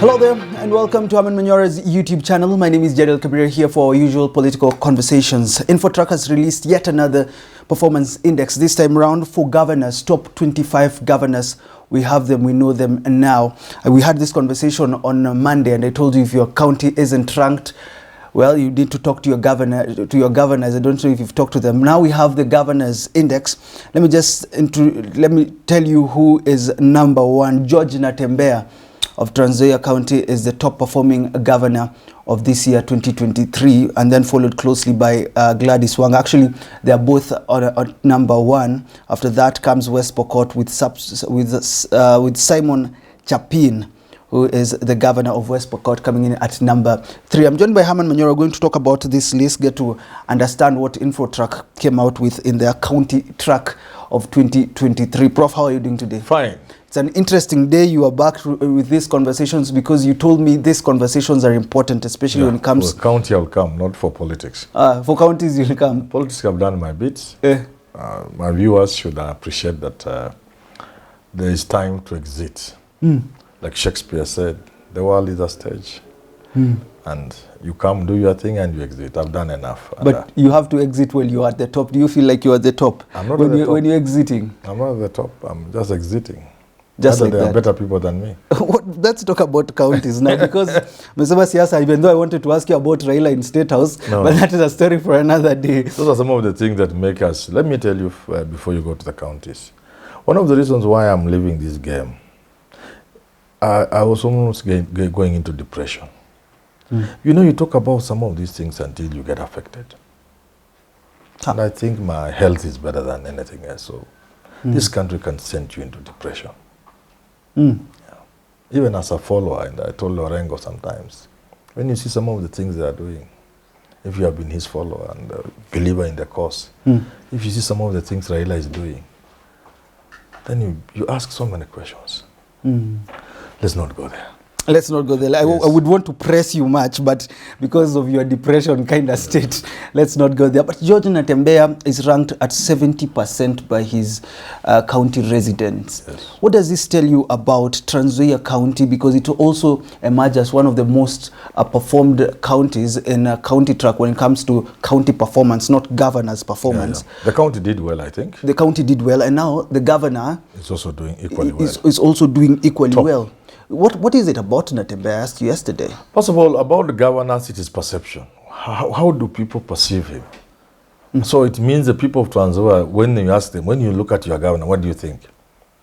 Hello there and welcome to Herman Manyora's YouTube channel. My name is Jadel Kabir here for our usual political conversations. Infotrak has released yet another performance index, this time around for governors, top 25 governors. We have them, we know them now. We had this conversation on Monday and I told you if your county isn't ranked, well, you need to talk to your governors. I don't know if you've talked to them. Now we have the governors index. Let me tell you who is number one. George Natembeya of Trans Nzoia County is the top performing governor of this year 2023, and then followed closely by Gladys Wanga. Actually, they are both on number one. After that comes West Pokot with Simon Chapin, who is the governor of West Pokot, coming in at number 3. I'm joined by Herman Manyora. We're going to talk about this list, get to understand what Infotrak came out with in their county track of 2023. Prof, how are you doing today? Fine. It's an interesting day. You are back with these conversations because you told me these conversations are important, especially when it comes... For county I'll come, not for politics. For counties you'll come. Politics I've done my bits. My viewers should appreciate that there is time to exit. Like Shakespeare said, the world is a stage. And you come, do your thing, and you exit. I've done enough. But you have to exit while you're at the top. Do you feel like you're at the top? I'm not at the top. When you're exiting? I'm not at the top. I'm just exiting. Just like there that. are better people than me. Let's talk about counties now, because even though I wanted to ask you about Raila in State House, but that is a story for another day. Those are some of the things that make us... Let me tell you before you go to the counties. One of the reasons why I'm leaving this game, I was almost going into depression. You know, you talk about some of these things until you get affected. And I think my health is better than anything else. So this country can send you into depression. Yeah. Even as a follower, and I told Lorengo sometimes, when you see some of the things they are doing, if you have been his follower and a believer in the cause, if you see some of the things Raila is doing, then you ask so many questions. Let's not go there. Let's not go there. I would want to press you much, but because of your depression kind of state, let's not go there. But George Natembeya is ranked at 70% by his county residents. Yes. What does this tell you about Trans Nzoia County? Because it also emerged as one of the most performed counties in a county track when it comes to county performance, not governor's performance. Yeah. The county did well, I think. The county did well, and now the governor is also doing equally well. Is also doing equally Top. well. What is it about Natembeya? I asked you yesterday. First of all, about the governance, it is perception. How do people perceive him? So it means the people of Trans Nzoia, when you ask them, when you look at your governor, what do you think?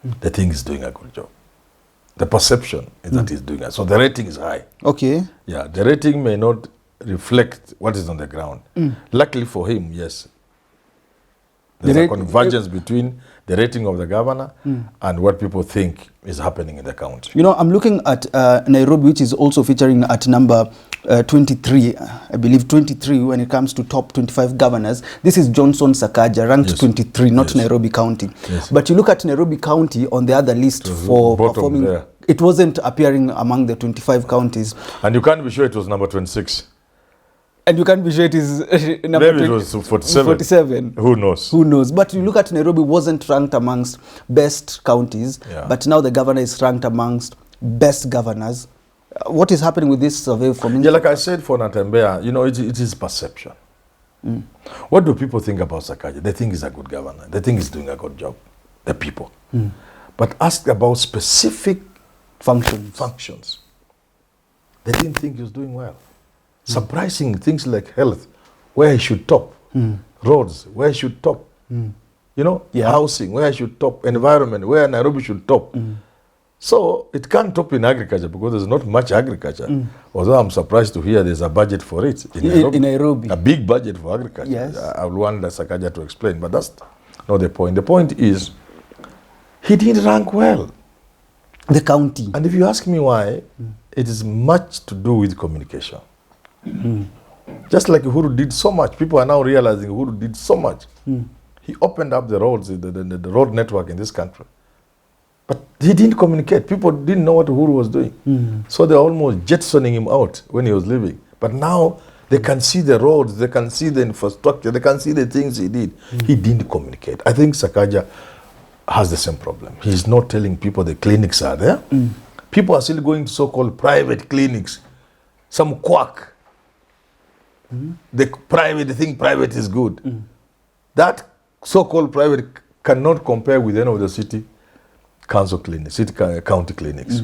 They think he's doing a good job. The perception is that he's doing it. So the rating is high. Okay. Yeah, the rating may not reflect what is on the ground. Luckily for him, yes. There's a convergence between the rating of the governor and what people think is happening in the county. You know, I'm looking at Nairobi, which is also featuring at number 23, I believe 23 when it comes to top 25 governors. This is Johnson Sakaja, ranked 23, not Nairobi County. But you look at Nairobi County on the other list for performing, there. It wasn't appearing among the 25 counties. And you can't be sure it was number 26. And you can't be sure it is number Maybe it was 47. Who knows? Who knows? But you look at Nairobi, wasn't ranked amongst best counties, but now the governor is ranked amongst best governors. What is happening with this survey from Infotrak? Yeah, like I said for Natembeya, you know, it is perception. What do people think about Sakaja? They think he's a good governor. They think he's doing a good job. The people. But ask about specific functions. They didn't think he was doing well. Surprising things like health, where he should top, roads, where he should top, you know, housing, where he should top, environment, where Nairobi should top. So it can't top in agriculture because there's not much agriculture. Although I'm surprised to hear there's a budget for it in Nairobi. A big budget for agriculture. Yes. I will want Sakaja to explain, but that's not the point. The point is, he didn't rank well. The county. And if you ask me why, it is much to do with communication. Just like Uhuru did so much, people are now realizing Uhuru did so much. He opened up the roads, the road network in this country. But he didn't communicate. People didn't know what Uhuru was doing. So they're almost jetsoning him out when he was leaving. But now they can see the roads, they can see the infrastructure, they can see the things he did. He didn't communicate. I think Sakaja has the same problem. He's not telling people the clinics are there. People are still going to so-called private clinics. Some quack. They think private is good. That so-called private cannot compare with any of the city council clinics, county clinics.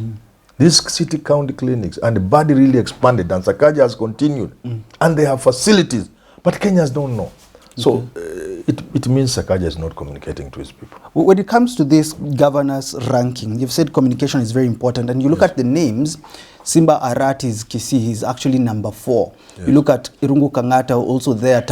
These city county clinics, and the body really expanded, and Sakaja has continued, and they have facilities, but Kenyans don't know. So it means Sakaja is not communicating to his people. When it comes to this governor's ranking, you've said communication is very important, and you look at the names. Simba Arati's Kisii is actually number 4. Yes. You look at Irungu Kangata, also there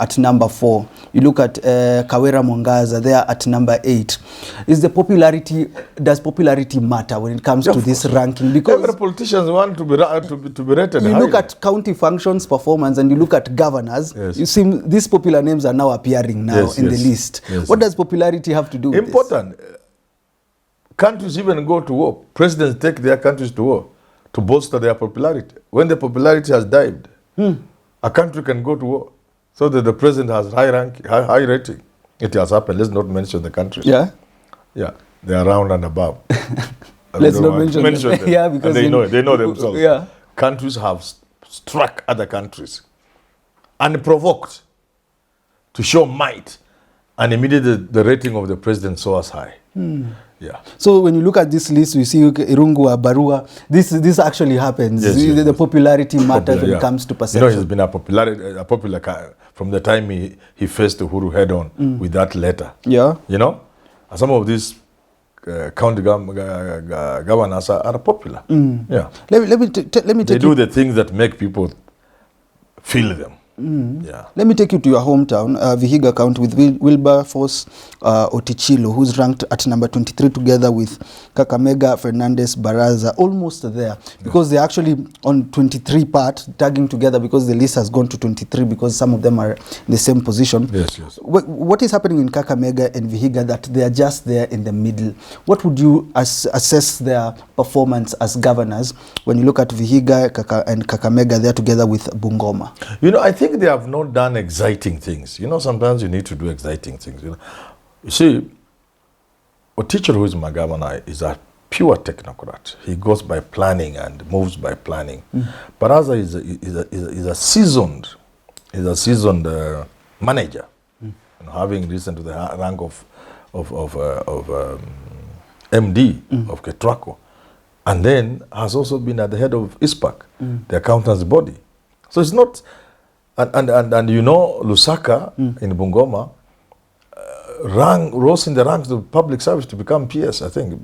at number 4. You look at Kawera Mwangaza, there at number 8. Does popularity matter when it comes to this ranking? Because every politician want to be rated you high. Look at county functions performance and you look at governors, you see these popular names are now appearing now in the list. What does popularity have to do with Important. this? Countries even go to war. Presidents take their countries to war to bolster their popularity. When the popularity has died, a country can go to war so that the president has high rating. It has happened. Let's not mention the countries. Yeah? Yeah, they are round and above. Let's not mention them. Yeah, because and they know themselves. Yeah. Countries have struck other countries and provoked to show might, and immediately the rating of the president soars high. Yeah. So when you look at this list, we see Irungu, Barua. This actually happens. Yes, the popularity matters when it comes to perception. He's been a popular from the time he faced Uhuru head on with that letter. Yeah. Some of these county governors are popular. Yeah. Let me they do the things that make people feel them. Yeah. Let me take you to your hometown, Vihiga County, with Wilberforce Otichilo, who's ranked at number 23 together with Kakamega, Fernandez, Baraza, almost there. Because they're actually on 23 part, tagging together because the list has gone to 23 because some of them are in the same position. Yes, yes. What is happening in Kakamega and Vihiga that they are just there in the middle? What would you assess their performance as governors when you look at Vihiga and Kakamega, they're together with Bungoma? I think they have not done exciting things. Sometimes you need to do exciting things. You see, Otichilo, who is my governor, is a pure technocrat. He goes by planning and moves by planning. Baraza is a seasoned manager, having risen to the rank of MD of Ketrako, and then has also been at the head of ISPAC, the accountants body. So it's not. And Lusaka in Bungoma rose in the ranks of public service to become PS, I think.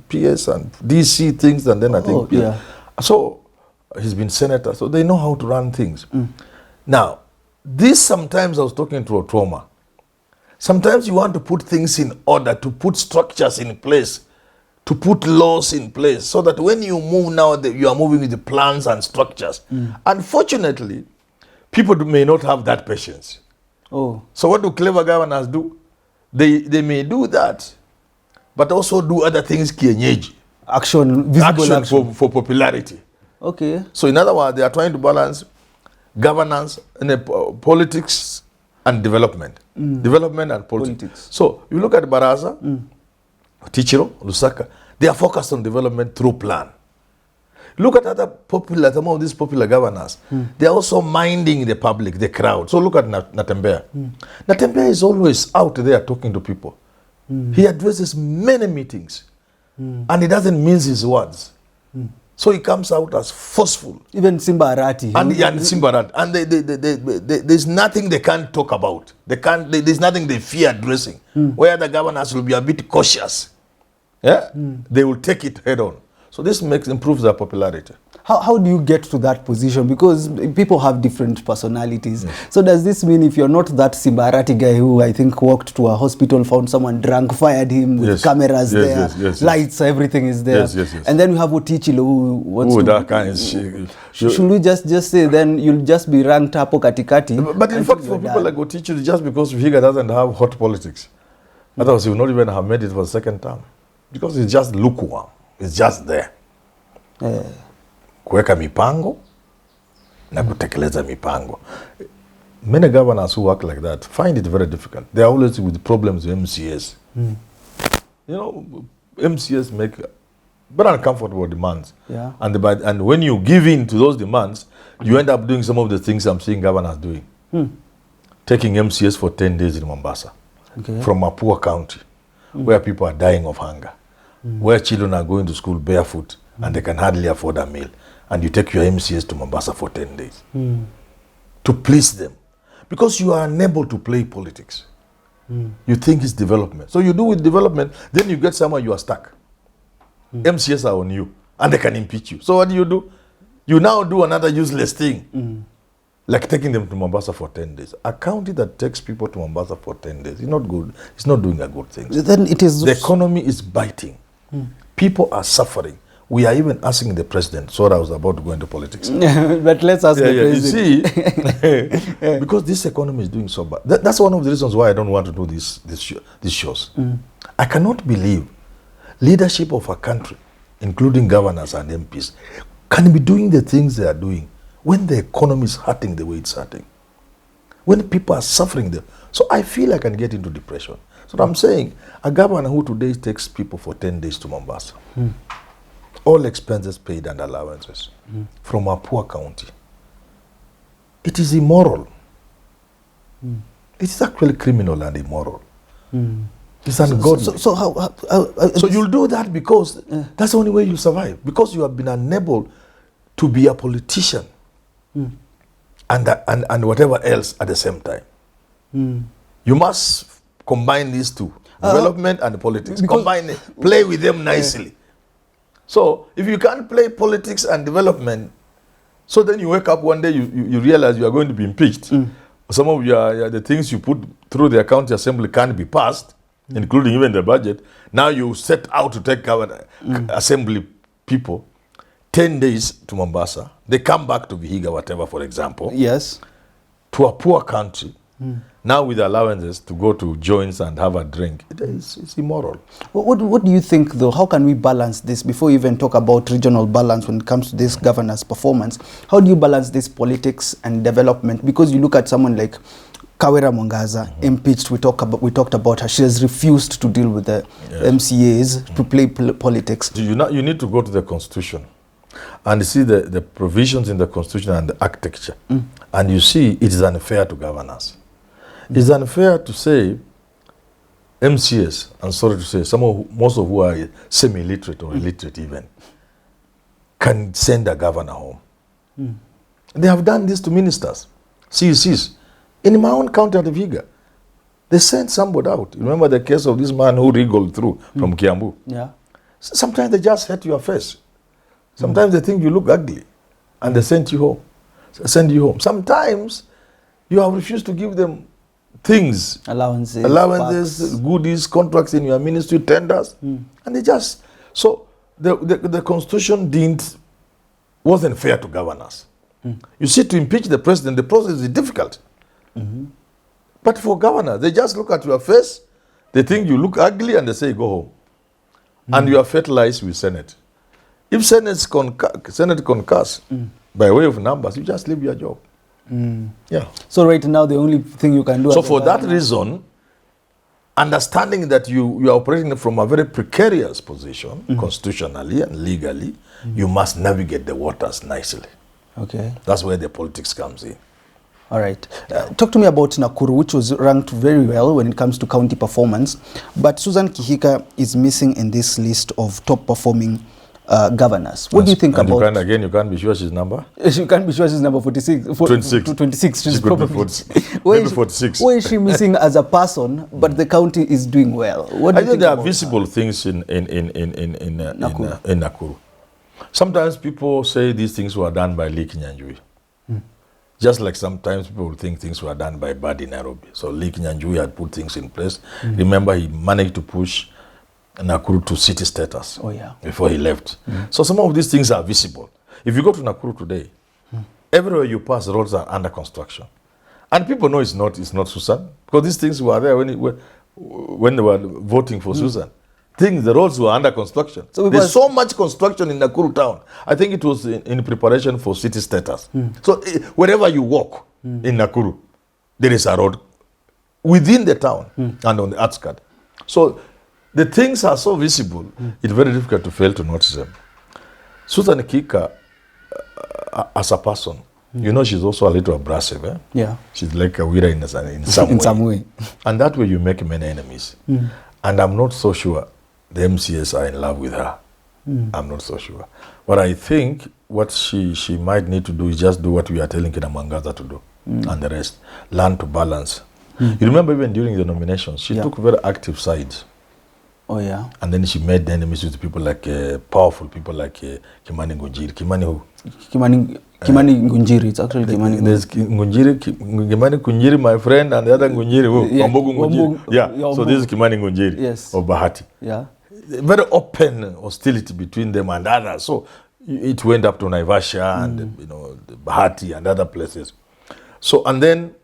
PS and DC things, and then I think. Yeah. So he's been senator, so they know how to run things. Now, this sometimes I was talking to Otoma. Sometimes you want to put things in order, to put structures in place, to put laws in place, so that when you move now, you are moving with the plans and structures. Unfortunately, people may not have that patience. Oh. So what do clever governors do? They may do that, but also do other things, kienyeji. Visible action. For popularity. Okay. So in other words, they are trying to balance governance and politics and development. Development and politics. So you look at Baraza, Otichilo, Lusaka, they are focused on development through plan. Look at some of these popular governors. They are also minding the public, the crowd. So look at Natembeya. Natembeya is always out there talking to people. He addresses many meetings. And he doesn't mince his words. So he comes out as forceful. Even Simba Arati. And Simba Arati. And there's nothing they can't talk about. There's nothing they fear addressing. Where the governors will be a bit cautious. Yeah? They will take it head on. So this improves their popularity. How do you get to that position? Because people have different personalities. So does this mean if you're not that Simba Arati guy who I think walked to a hospital, found someone drunk, fired him with cameras there, lights, everything is there. And then we have Otichilo who wants should we just say then you'll just be ranked up katikati? But in fact, for people like Otichilo, just because Vihiga doesn't have hot politics, otherwise he would not even have made it for the second term. Because it's just lukewarm. It's just there. Kuweka mipango na kutekeleza mipango. Many governors who work like that find it very difficult. They are always with problems with MCS. MCS make very uncomfortable demands. Yeah. And when you give in to those demands, you end up doing some of the things I'm seeing governors doing. Taking MCS for 10 days in Mombasa, from a poor county, where people are dying of hunger, where children are going to school barefoot, and they can hardly afford a meal. And you take your MCS to Mombasa for 10 days to please them. Because you are unable to play politics. You think it's development. So you do with development, then you get somewhere you are stuck. MCS are on you, and they can impeach you. So what do? You now do another useless thing, like taking them to Mombasa for 10 days. A county that takes people to Mombasa for 10 days is not good. It's not doing a good thing. Then it is the economy is biting. People are suffering. We are even asking the president. So I was about to go into politics. But let's ask the president. You see, because this economy is doing so bad. That's one of the reasons why I don't want to do these shows. I cannot believe leadership of a country, including governors and MPs, can be doing the things they are doing when the economy is hurting the way it's hurting. When people are suffering. So I feel I can get into depression. So I'm saying, a governor who today takes people for 10 days to Mombasa, all expenses paid and allowances from a poor county. It is immoral. It is actually criminal and immoral. It's ungodly. So you'll do that because that's the only way you survive. Because you have been unable to be a politician and whatever else at the same time. You must combine these two, development and politics. Combine it, play with them nicely. So if you can't play politics and development, so then you wake up one day, you realize you are going to be impeached. Some of the things you put through the county assembly can't be passed, including even the budget. Now you set out to take assembly people 10 days to Mombasa. They come back to Vihiga, whatever, for example. Yes. To a poor country. Now with allowances to go to joints and have a drink. It's immoral. What do you think, though? How can we balance this before we even talk about regional balance when it comes to this governor's performance? How do you balance this politics and development? Because you look at someone like Kawera Mwangaza, impeached. We talked about her. She has refused to deal with the MCAs to play politics. You need to go to the Constitution and see the provisions in the Constitution and the architecture. And you see it is unfair to governors. It's unfair to say MCS, I'm sorry to say, most of who are semi-literate or illiterate even, can send a governor home. They have done this to ministers, CECs. In my own county at Vihiga, they sent somebody out. You remember the case of this man who wriggled through from Kiambu? Yeah. Sometimes they just hit your face. Sometimes they think you look ugly, and they send you home. Sometimes you have refused to give them things, allowances, goodies, contracts in your ministry, tenders, and they just, so the Constitution wasn't fair to governors. You see, to impeach the president, the process is difficult. But for governors, they just look at your face, they think you look ugly, and they say, go home. And you are fertilized with Senate. If Senate concurs by way of numbers, you just leave your job. Yeah. So right now, the only thing you can do... So for that reason, understanding that you are operating from a very precarious position, constitutionally and legally, you must navigate the waters nicely. Okay. That's where the politics comes in. All right. Talk to me about Nakuru, which was ranked very well when it comes to county performance. But Susan Kihika is missing in this list of top-performing governors. What do you think about... You can't be sure she's number? You can't be sure she's number 46. 26. 26. She's probably 46. Why is she missing as a person, but the county is doing well? What do you think there are visible things in Nakuru. Sometimes people say these things were done by Lee Kinyanjui. Just like sometimes people think things were done by Badi Nairobi. So Lee Kinyanjui had put things in place. Remember, he managed to push Nakuru to city status before he left. So some of these things are visible. If you go to Nakuru today, everywhere you pass, roads are under construction. And people know it's not Susan, because these things were there when they were voting for Susan. The roads were under construction. So there's so much construction in Nakuru town. I think it was in preparation for city status. So wherever you walk in Nakuru, there is a road within the town and on the outskirts. So the things are so visible, it's very difficult to fail to notice them. Susan Kika, as a person, you know, she's also a little abrasive. Eh? Yeah. She's like a weird in some In way. some way. And that way you make many enemies. And I'm not so sure the MCS are in love with her. I'm not so sure. But I think what she might need to do is just do what we are telling Kinamangaza to do. And the rest. Learn to balance. You remember even during the nominations, she took very active sides. Oh, yeah. And then she made enemies with people like powerful people like Kimani Ngunjiri. Kimani who? Kimani Ngunjiri. It's actually Kimani. There's Kimani Ngunjiri, my friend, and the other Ngunjiri who? Yeah. Wambugu Ngunjiri. Yeah. So this is Kimani Ngunjiri. Yes. Of Bahati. Yeah. Very open hostility between them and others. So it went up to Naivasha and you know Bahati and other places. So and then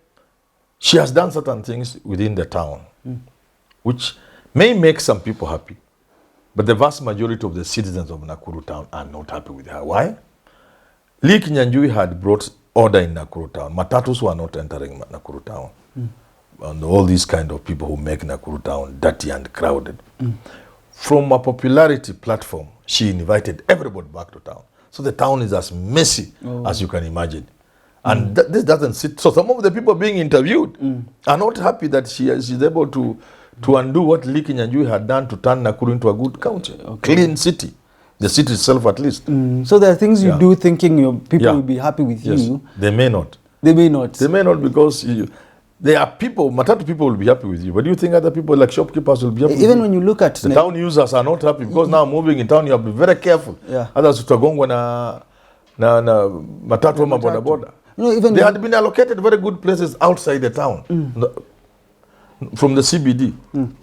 she has done certain things within the town, which may make some people happy, but the vast majority of the citizens of Nakuru town are not happy with her. Why? Lee Kinyanjui had brought order in Nakuru town. Matatus were not entering Nakuru town. And all these kind of people who make Nakuru town dirty and crowded. From a popularity platform, she invited everybody back to town. So the town is as messy as you can imagine. And this doesn't sit. So some of the people being interviewed are not happy that she's able to undo what Lee Kinyanjui had done to turn Nakuru into a good county, clean city. The city itself at least. So there are things you do thinking your people will be happy with you. They may not. They may not. They may not because there are people, Matatu people will be happy with you. But do you think other people like shopkeepers will be happy with you? Even when you look at... The town users are not happy because now moving in town you have to be very careful. Yeah. Others utagongwa na matatu ama boda boda. You know, even they had been allocated very good places outside the town from the CBD.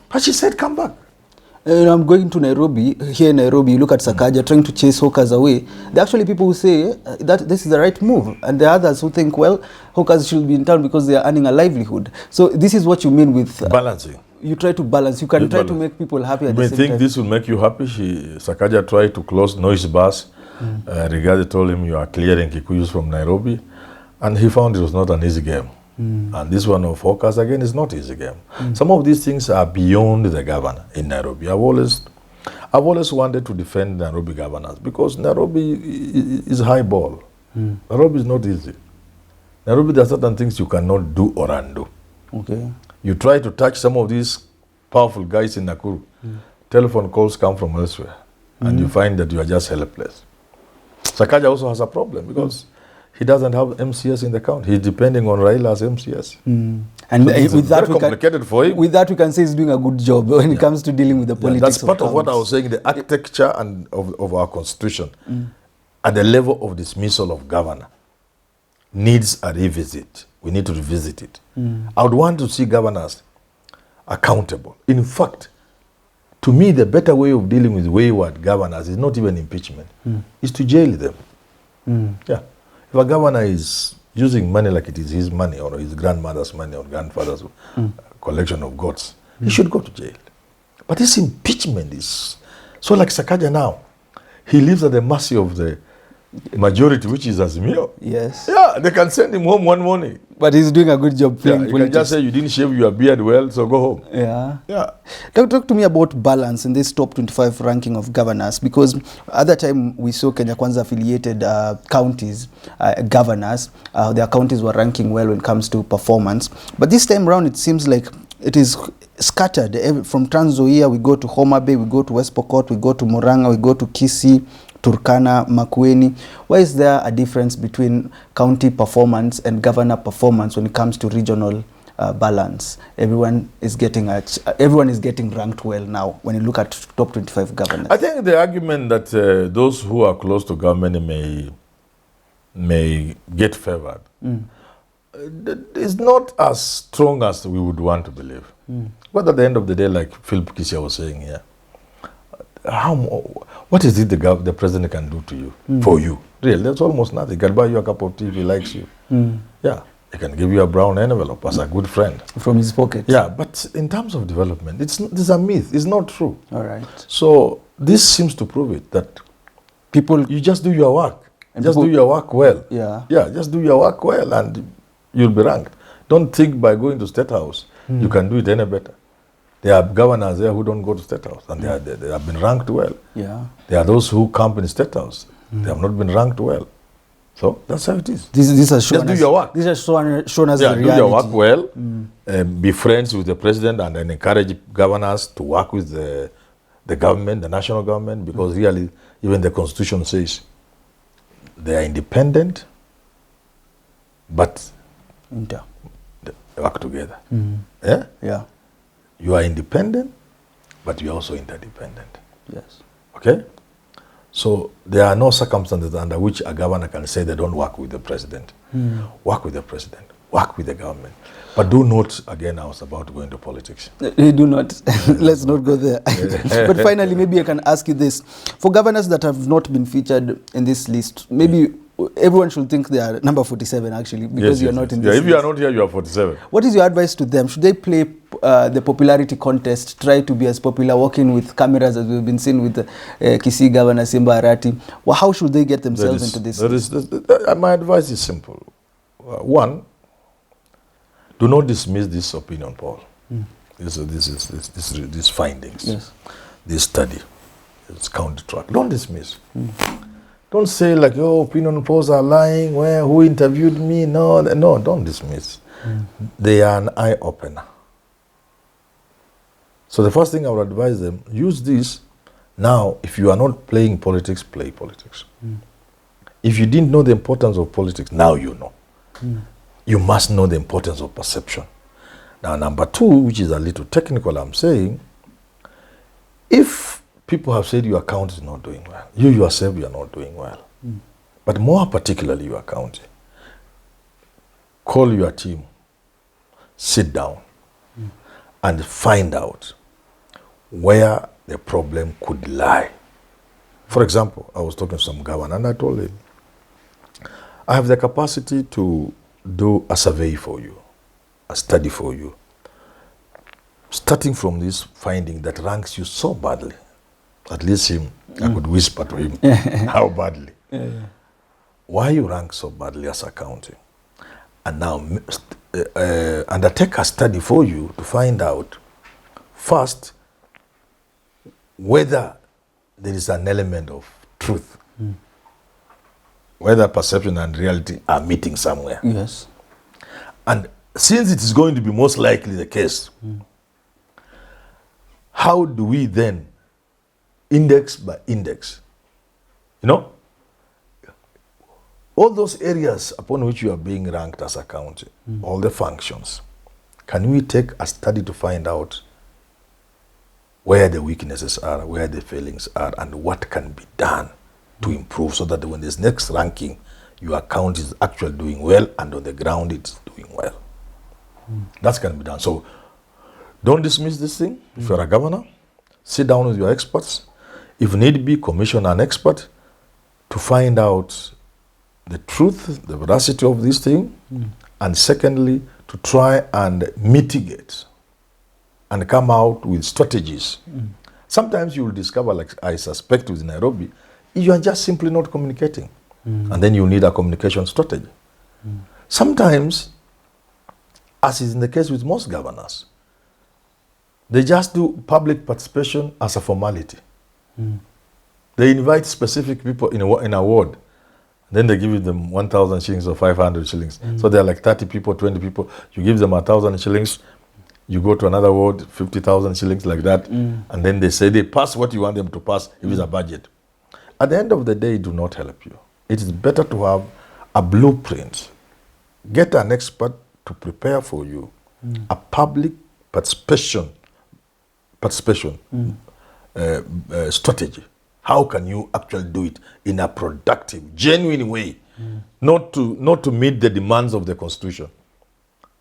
But she said, come back. I'm going to Nairobi. Here in Nairobi, you look at Sakaja trying to chase hawkers away. There are actually people who say that this is the right move. And there are others who think, well, hawkers should be in town because they are earning a livelihood. So this is what you mean with... balancing. You try to balance. You can try to make people happy at the same time. You may think this will make you happy. Sakaja tried to close noise bars. Rigathi told him, you are clearing Kikuyus from Nairobi. And he found it was not an easy game. And this one of focus again is not easy game. Some of these things are beyond the governor in Nairobi. I've always wanted to defend Nairobi governors because Nairobi is high ball. Nairobi is not easy. Nairobi, there are certain things you cannot do or undo. Okay. You try to touch some of these powerful guys in Nakuru. Telephone calls come from elsewhere, and you find that you are just helpless. Sakaja also has a problem because he doesn't have MCS in the county. He's depending on Raila as MCS. And so with that, very complicated for him. With that, we can say he's doing a good job when it comes to dealing with the politics. That's part of what I was saying. The architecture and of our constitution, at the level of dismissal of governor, needs a revisit. We need to revisit it. I would want to see governors accountable. In fact, to me, the better way of dealing with wayward governors is not even impeachment. Is to jail them. Yeah. If a governor is using money like it is his money or his grandmother's money or grandfather's collection of goats, he should go to jail. But this impeachment is... So like Sakaja now, he lives at the mercy of the majority, which is Azimio. Yes. Yeah, they can send him home one morning. But he's doing a good job playing politics. You can just say you didn't shave your beard well, so go home. Yeah. Yeah. Talk to me about balance in this top 25 ranking of governors, because other time we saw Kenya Kwanza affiliated counties, governors, their counties were ranking well when it comes to performance. But this time around, it seems like it is scattered. From Trans Nzoia, we go to Homa Bay, we go to West Pokot, we go to Murang'a, we go to Kisii, Turkana, Makueni. Why is there a difference between county performance and governor performance when it comes to regional balance? Everyone is getting ranked well now when you look at top 25 governors. I think the argument that those who are close to government may get favored is not as strong as we would want to believe. But at the end of the day, like Philip Kisia was saying here, what is it the president can do to you, for you? Really, that's almost nothing. He can buy you a cup of tea if he likes you. Yeah, he can give you a brown envelope as a good friend. From his pocket. Yeah, but in terms of development, this is a myth. It's not true. All right. So this seems to prove it, that you just do your work. Just do your work well. Yeah. Yeah, just do your work well and you'll be ranked. Don't think by going to State House, you can do it any better. There are governors there who don't go to State House, and they have been ranked well. Yeah. There are those who camp in State House. They have not been ranked well. So that's how it is. This has shown Just do us, your work. This has shown us the Do reality. your work well. Be friends with the president, and then encourage governors to work with the government, the national government, because really, even the constitution says they are independent, but they work together. Yeah? Yeah. You are independent, but you are also interdependent. Yes. Okay? So there are no circumstances under which a governor can say they don't work with the president. Work with the president. Work with the government. But do not, again, I was about to go into politics. Do not. Let's not go there. But finally, maybe I can ask you this. For governors that have not been featured in this list, maybe everyone should think they are number 47, actually, because you're not in this list. If you are not here, you are 47. What is your advice to them? Should they play the popularity contest, try to be as popular, working with cameras as we've been seeing with Kisii Governor Simba Arati? Well, how should they get themselves into this? My advice is simple. One, do not dismiss this opinion poll. These findings, yes. This study, this county track. Don't dismiss. Don't say like, oh, opinion polls are lying. Who interviewed me? No, don't dismiss. They are an eye opener. So the first thing I would advise them, use this. Now, if you are not playing politics, play politics. If you didn't know the importance of politics, now you know. You must know the importance of perception. Now, number two, which is a little technical, I'm saying, if people have said your account is not doing well, you yourself, you are not doing well, but more particularly your account, call your team, sit down, and find out where the problem could lie. For example, I was talking to some governor, and I told him, I have the capacity to do a survey for you, a study for you, starting from this finding that ranks you so badly. At least I could whisper to him how badly. Why you rank so badly as a county? And now undertake a study for you to find out, first, whether there is an element of truth. Whether perception and reality are meeting somewhere. Yes. And since it is going to be most likely the case, how do we then, index by index, all those areas upon which you are being ranked as a county, all the functions, can we take a study to find out where the weaknesses are, where the failings are, and what can be done to improve, so that when this next ranking, your account is actually doing well, and on the ground it's doing well. That can be done. So don't dismiss this thing. If you're a governor, sit down with your experts. If need be, commission an expert to find out the truth, the veracity of this thing, and secondly, to try and mitigate and come out with strategies. Sometimes you will discover, like I suspect with Nairobi, you are just simply not communicating. And then you need a communication strategy. Sometimes, as is in the case with most governors, they just do public participation as a formality. They invite specific people in a ward. Then they give them 1,000 shillings or 500 shillings. So there are like 30 people, 20 people. You give them 1,000 shillings. You go to another ward, 50,000 shillings, like that. And then they say they pass what you want them to pass if it's a budget. At the end of the day, it do not help you. It is better to have a blueprint. Get an expert to prepare for you a public participation strategy. How can you actually do it in a productive, genuine way, not to meet the demands of the Constitution,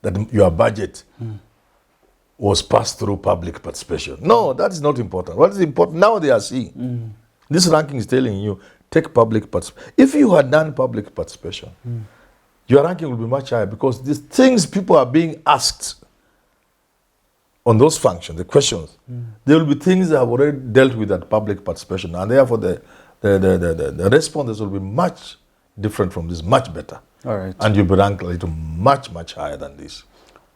that your budget was passed through public participation. No, that is not important. What is important now, they are seeing. This ranking is telling you, take public participation. If you had done public participation, your ranking will be much higher, because these things people are being asked on those functions, the questions, there will be things that have already dealt with that public participation, and therefore the responses will be much different from this, much better. All right. And you'll be ranked a little much higher than this.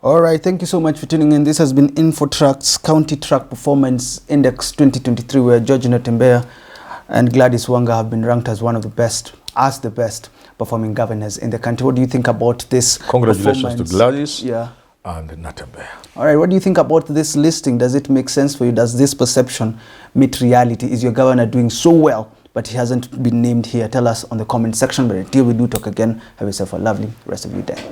All right, thank you so much for tuning in. This has been Infotrak's County Truck Performance Index 2023, where George Natembeya and Gladys Wanga have been ranked as the best performing governors in the country. What do you think about this? Congratulations to Gladys and Natembeya. All right, what do you think about this listing? Does it make sense for you? Does this perception meet reality? Is your governor doing so well, but he hasn't been named here? Tell us on the comment section. But until we do talk again, have yourself a lovely rest of your day.